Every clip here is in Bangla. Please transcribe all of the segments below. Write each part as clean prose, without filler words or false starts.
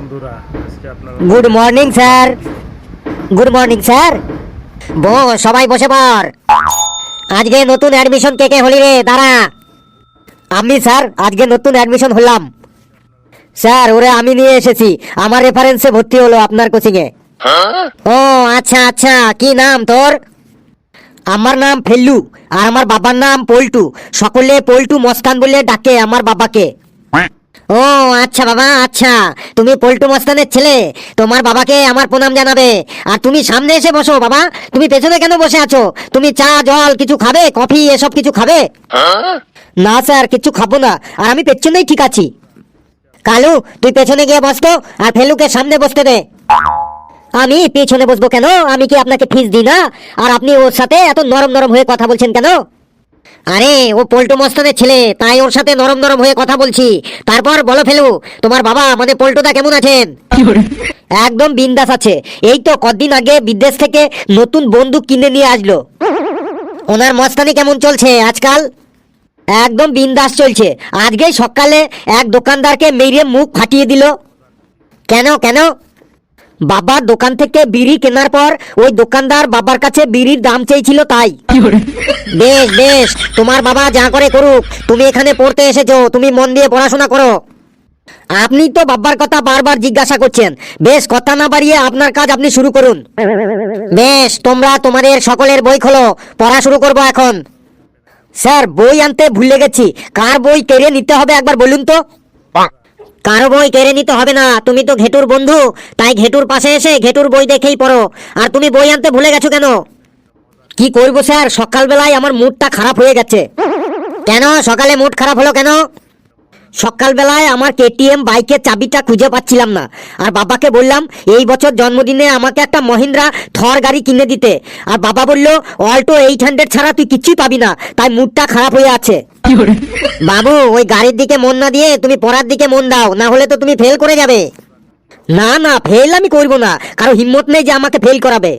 বন্ধুরা, আজকে আপনারা good morning sir. Good morning sir. সবাই বসে পড়। আজকে নতুন অ্যাডমিশন কে কে হলি রে? দাঁড়া। আমি স্যার, আজকে নতুন অ্যাডমিশন হলাম স্যার। ওরে আমি নিয়ে এসেছি, আমার রেফারেন্সে ভর্তি হলো আপনার কোচিং এ। ও আচ্ছা আচ্ছা, কি নাম তোর? আমার নাম ফেল্লু, আর আমার বাবার নাম পল্টু। সকলে পল্টু মস্তান বলে ডাকে আমার বাবাকে। ও আচ্ছা বাবা, আচ্ছা তুমি পল্টু মস্তানের ছেলে। তোমার বাবাকে আমার প্রণাম জানাবে। আর তুমি সামনে এসে বসো বাবা, তুমি পেছনে কেন বসে আছো? তুমি চা জল কিছু খাবে, কফি এসব কিছু খাবে? না স্যার, কিছু খাবো না, আর আমি পেছনেই ঠিক আছি। কালু তুই পেছনে গিয়ে বসতো, আর ফেলুকে সামনে বসতে দে। আমি পেছনে বসবো কেন? আমি কি আপনাকে ফিস দিই না? আর আপনি ওর সাথে এত নরম নরম হয়ে কথা বলছেন কেন? আরে ও পল্টু মস্তানের ছেলে, তাই ওর সাথে নরম নরম হয়ে কথা বলছি। তারপর বলো ফেলু, তোমার বাবা মানে পল্টুদা কেমন আছেন? একদম বিন্দাস আছে। এই তো কদিন আগে বিদেশ থেকে নতুন বন্দুক কিনে নিয়ে আসলো। ওনার মস্তানি কেমন চলছে আজকাল? একদম বিন্দাস চলছে। আজকেই সকালে এক দোকানদারকে মেরে মুখ ফাটিয়ে দিল। কেন কেন? বাবার দোকান থেকে বিড়ি কেনার পর ওই দোকানদার বাবার কাছে বিড়ির দাম চেয়েছিল, তাই। বেশ বেশ, তোমার বাবা যা করে করুক, তুমি এখানে পড়তে এসেছো, তুমি মন দিয়ে পড়াশোনা করো। আপনি তো বাবার কথা বারবার জিজ্ঞাসা করছেন। বেশ, কথা না বাড়িয়ে আপনার কাজ আপনি শুরু করুন। বেশ, তোমরা তোমাদের সকলের বই খোলো, পড়া শুরু করবো এখন। স্যার, বই আনতে ভুলে গেছি। কার বই কেড়ে নিতে হবে একবার বলুন তো? কারো বই কেড়ে নিতে হবে না, তুমি তো ঘেটুর বন্ধু, তাই ঘেটুর পাশে এসে ঘেটুর বই দেখেই পড়ো। আর তুমি বই আনতে ভুলে গেছো কেন? কি করবো স্যার, সকালবেলায় আমার মুডটা খারাপ হয়ে গেছে। কেন সকালে মুড খারাপ হলো কেন? সকালবেলায় আমার কেটিএম বাইকের চাবিটা খুঁজে পাচ্ছিলাম না, আর বাবাকে বললাম এই বছর জন্মদিনে আমাকে একটা মহিন্দ্রা থর গাড়ি কিনে দিতে। আর বাবা বলল অল্টো 800 ছাড়া তুই কিছুই পাবি না, তাই মুডটা খারাপ হয়ে আছে। বাবু, ওই গাড়ির দিকে মন না দিয়ে তুমি পড়ার দিকে মন দাও, না হলে তো তুমি ফেল করে যাবে। না না, ফেল আমি করবো না, কারো হিম্মত নেই যে আমাকে ফেল করাবে।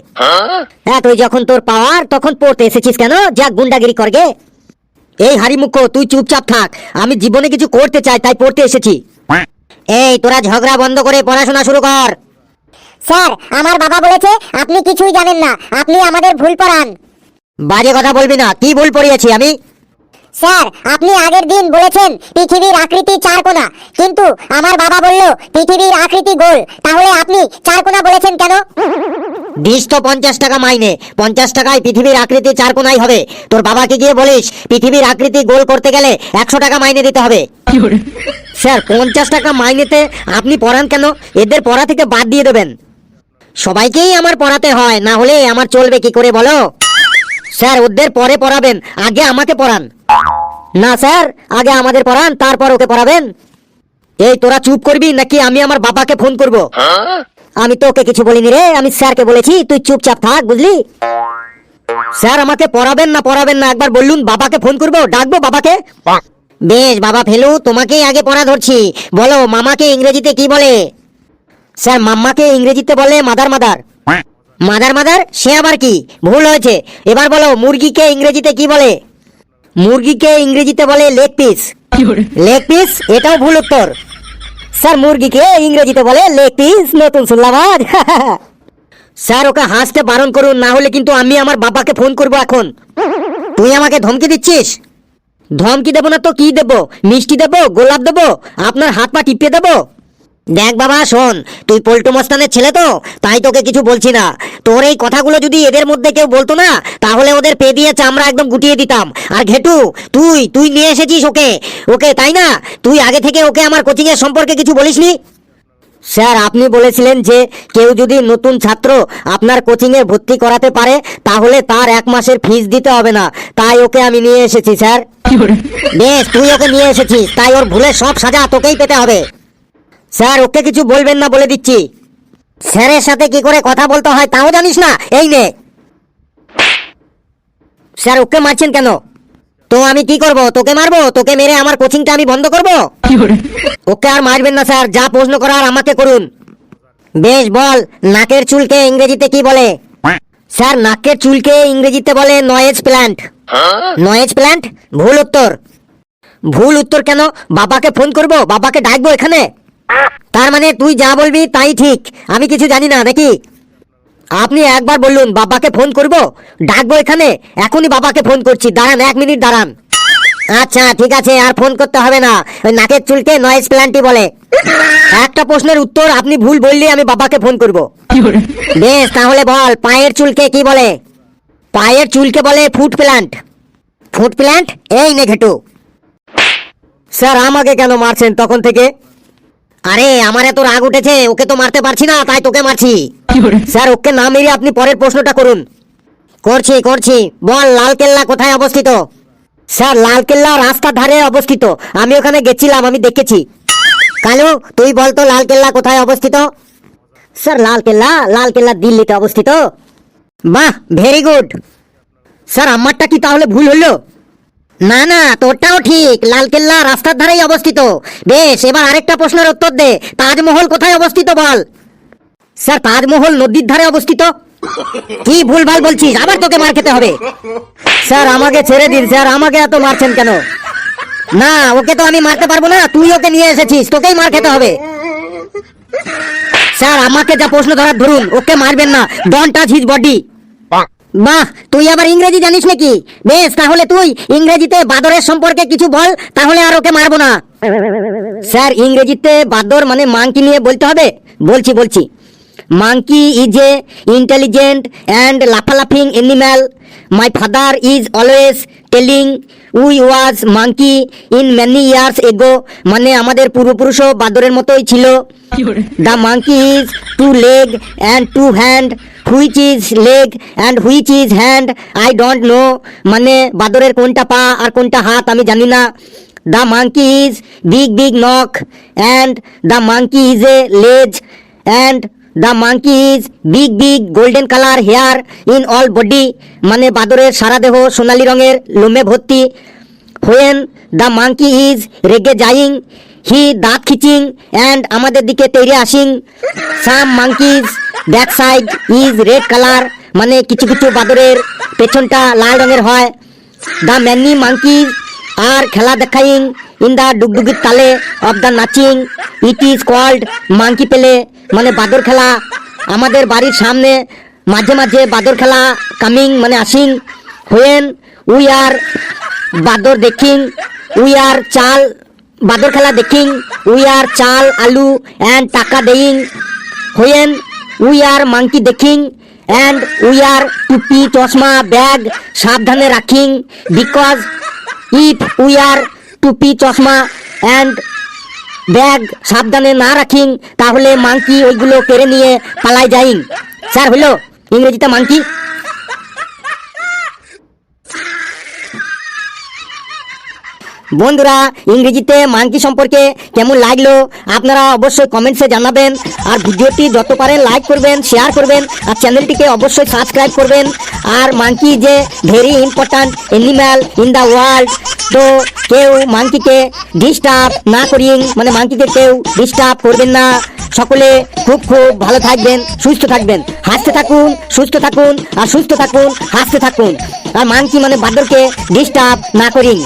হ্যাঁ, তুই যখন তোর পাওয়ার তখন পড়তে এসেছিস কেন? যা গুন্ডাগিরি করগে। এই হারিমুখ, তুই চুপচাপ থাক। আমি জীবনে কিছু করতে চাই, তাই পড়তে এসেছি। এই তোরা ঝগড়া বন্ধ করে পড়াশোনা শুরু কর। স্যার, আমার বাবা বলেছে আপনি কিছুই জানেন না, আপনি আমাদের ভুল পড়ান। বাজে কথা বলবি না। কি ভুল পড়িয়েছি আমি? স্যার, আপনি আগের দিন বলেছেন পৃথিবীর আকৃতি চারকোনা, কিন্তু আমার বাবা বলল পৃথিবীর আকৃতি গোল। তাহলে আপনি চারকোনা বলেছেন কেন? দিস তো 50 টাকা মাইনে, 50 টাকায় পৃথিবীর আকৃতি চারকোনাই হবে। তোর বাবাকে গিয়ে বলিস পৃথিবীর আকৃতি গোল করতে গেলে 100 টাকা মাইনে দিতে হবে। স্যার, 50 টাকা মাইনেতে আপনি পড়ান কেন? এদের পড়া থেকে বাদ দিয়ে দেবেন। সবাইকেই আমার পড়াতে হয়, না হলে আমার চলবে কি করে বলো? স্যার, ওদের পরে পড়াবেন, আগে আমাকে পড়ান। না স্যার, আগে আমাদের পড়ান, তারপর ওকে পড়াবেন। এই তোরা চুপ করবি নাকি আমি আমার বাবাকে ফোন করব? আমি তো ওকে কিছু বলিনি রে, আমি স্যারকে বলেছি। তুই চুপচাপ থাক, বুঝলি? স্যার, আমাকে পড়াবেন না পড়াবেন না একবার বলুন, বাবাকে ফোন করবো, ডাকবো বাবাকে। বেশ বাবা ফেলু, তোমাকেই আগে পড়া ধরছি। বলো মামাকে ইংরেজিতে কি বলে? স্যার, মাম্মাকে ইংরেজিতে বলে মাদার মাদার। Mother mother? সে আবার কি? ভুল হয়েছে। এবার বলো মুরগিকে ইংরেজিতে কি বলে? মুরগিকে ইংরেজিতে বলে লেগ পিস। Leg piece? এটাও ভুল উত্তর। স্যার, মুরগিকে ইংরেজিতে বলে লেগ পিস। নতুন শুনলাম আজ। স্যার, ওকে হাসতে বারণ করুন, না হলে কিন্তু আমি আমার বাবাকে ফোন করব এখন। তুই আমাকে ধমকি দিচ্ছিস? ধমকি দেবো না তো কি দেবো? মিষ্টি দেবো, গোলাপ দেবো, আপনার হাত পা টিপে দেবো? দেখ বাবা শোন, তুই পল্টু মস্তানের ছেলে তো, তাই তোকে কিছু বলছি না। তোর এই কথাগুলো যদি এদের মধ্যে কেউ বলতো না, তাহলে ওদের পে দিয়ে চামড়া একদম গুটিয়ে দিতাম। আর ঘেটু, তুই তুই নিয়ে এসেছিস ওকে ওকে তাই না? তুই আগে থেকে ওকে আমার কোচিং এর সম্পর্কে কিছু বলিসনি? স্যার, আপনি বলেছিলেন যে কেউ যদি নতুন ছাত্র আপনার কোচিং এ ভর্তি করাতে পারে তাহলে তার 1 মাসের ফিস দিতে হবে না, তাই ওকে আমি নিয়ে এসেছি স্যার। বেশ, তুই ওকে নিয়ে এসেছিস, তাই ওর ভুলের সব সাজা তোকেই পেতে হবে। স্যার, ওকে কিছু বলবেন না বলে দিচ্ছি। স্যারের সাথে কি করে কথা বলতে হয় তাও জানিস না? এই নে। স্যার, ওকে মারছেন কেন? তো আমি কি করব? তোকে মারবো? তোকে মেরে আমার কোচিংটা আমি বন্ধ করব? ওকে আর মারবেন না স্যার, যা প্রশ্ন করার আমাকে করুন। বেশ, বল নাকের চুলকে ইংরেজিতে কি বলে? স্যার, নাকের চুলকে ইংরেজিতে বলে নয়েজ প্ল্যান্ট। Noise plant? ভুল উত্তর। ভুল উত্তর কেন? বাবাকে ফোন করব, বাবাকে ডাকবো এখানে। তার মানে তুই যা বলবি তাই ঠিক, আমি কিছু জানি না নাকি? আপনি একবার বললুন বাবাকে ফোন করব, ডাকবো এখানে, এখনই বাবাকে ফোন করছি, দাঁড়ান 1 মিনিট দাঁড়ান। আচ্ছা ঠিক আছে, আর ফোন করতে হবে না, ওই নাকের চুলকে নয়েজ প্ল্যান্টই বলে। একটা প্রশ্নের উত্তর আপনি ভুল বললে আমি বাবাকে ফোন করব। বেশ, তাহলে বল পায়ের চুলকে কি বলে? পায়ের চুলকে বলে ফুট প্ল্যান্ট। Foot plant? এই নে ঘেটু। স্যার আমাকে কেন মারছেন তখন থেকে? আরে আমার এত রাগ উঠেছে, ওকে তো মারতে পারছি না, তাই তোকে মারছি। স্যার ওকে না মেরে আপনি পরের প্রশ্নটা করুন। করছি করছি, বল লালকেল্লা কোথায় অবস্থিত? স্যার লালকেল্লা রাস্তার ধারে অবস্থিত, আমি ওখানে গেছিলাম, আমি দেখেছি। কালু তুই বল তো লালকেল্লা কোথায় অবস্থিত? স্যার লালকেল্লা দিল্লিতে অবস্থিত। বাহ, ভেরি গুড। স্যার আমারটা কি তাহলে ভুল হলো? না না, তোরটাও ঠিক, লালকেল্লা রাস্তার ধারেই অবস্থিত। বেশ, এবার আরেকটা প্রশ্নের উত্তর দে, তাজমহল কোথায় অবস্থিত বল? স্যার তাজমহল নদীর ধারে অবস্থিত। কি ভুলভাল বলছিস, আবার তোকে মার খেতে হবে। স্যার আমাকে ছেড়ে দিন স্যার, আমাকে এত মারছেন কেন? না ওকে তো আমি মারতে পারবো না, তুই ওকে নিয়ে এসেছিস, তোকেই মার খেতে হবে। স্যার আমাকে যা প্রশ্ন ধরার ধরুন, ওকে মারবেন না, ডোন্ট টাচ হিজ বডি। বাহ, তুই আবার ইংরেজি জানিস নাকি? বেশ, তাহলে তুই ইংরেজিতে বাদরের সম্পর্কে কিছু বল, তাহলে আর ওকে মারবো না। স্যার ইংরেজিতে বাদর মানে মাংকি নিয়ে বলতে হবে। বলছি monkey is a intelligent and লাফালাফিং animal. My father is always telling we was monkey in many years ago, মানে আমাদের পূর্বপুরুষও বাদরের মতোই ছিল। The monkey is 2 leg and 2 hand, which is leg and which is hand I don't know, মানে বাদরের কোনটা পা আর কোনটা হাত আমি জানি না। দ্য মাংকি ইজ বিগ নক and the monkey is a লেজ and the monkey is big golden colour hair in all body, মানে বাদরের সারা দেহ সোনালী রঙের লোমে ভর্তি। হোয়েন দ্য মাংকি ইজ রেগে যাইং হি দাঁত খিচিং অ্যান্ড আমাদের দিকে তেড়ে আসিং। Some monkeys back side is red colour, মানে কিছু কিছু বাদরের পেছনটা লাল রঙের হয়। দ্য ম্যানি মাংকিজ আর খেলা দেখাইং ইন দ্য ডুগডুগির তালে অফ দ্য নাচিং, it is called monkey play, মানে বাদর খেলা। আমাদের বাড়ির সামনে মাঝে মাঝে বাদর খেলা কামিং মানে আসিং। হোয়েন উই আর বাদর দেখিং উই আর চাল, বাদর খেলা দেখিং উই আর চাল আলু অ্যান্ড টাকা দেইং। হোয়েন উই আর মাংকি দেখিং অ্যান্ড উই আর টুপি চশমা ব্যাগ সাবধানে রাখিং, বিকজ ইফ উই আর টুপি চশমা অ্যান্ড ব্যাগ সাবধানে না রাখিং, তাহলে মাংকি ওইগুলো কেড়ে নিয়ে পালাই যাইং। স্যার হলো ইংরেজিতে মাংকি। বন্ধুরা ইংরেজিতে মাংকি সম্পর্কে কেমন লাগলো আপনারা অবশ্যই কমেন্টসে জানাবেন, আর ভিডিওটি যত পারেন লাইক করবেন, শেয়ার করবেন, আর চ্যানেলটিকে অবশ্যই সাবস্ক্রাইব করবেন। আর মাংকি যে very important animal in the world, তো কেউ মাংকিকে ডিস্টার্ব না করিং, মানে মাংকিকে কেউ ডিস্টার্ব করবেন না। সকলে খুব ভালো থাকবেন, সুস্থ থাকবেন, হাসতে থাকুন, সুস্থ থাকুন, আর সুস্থ থাকুন, হাসতে থাকুন। আর মাংকি মানে বাদরকে ডিস্টার্ব না করিং।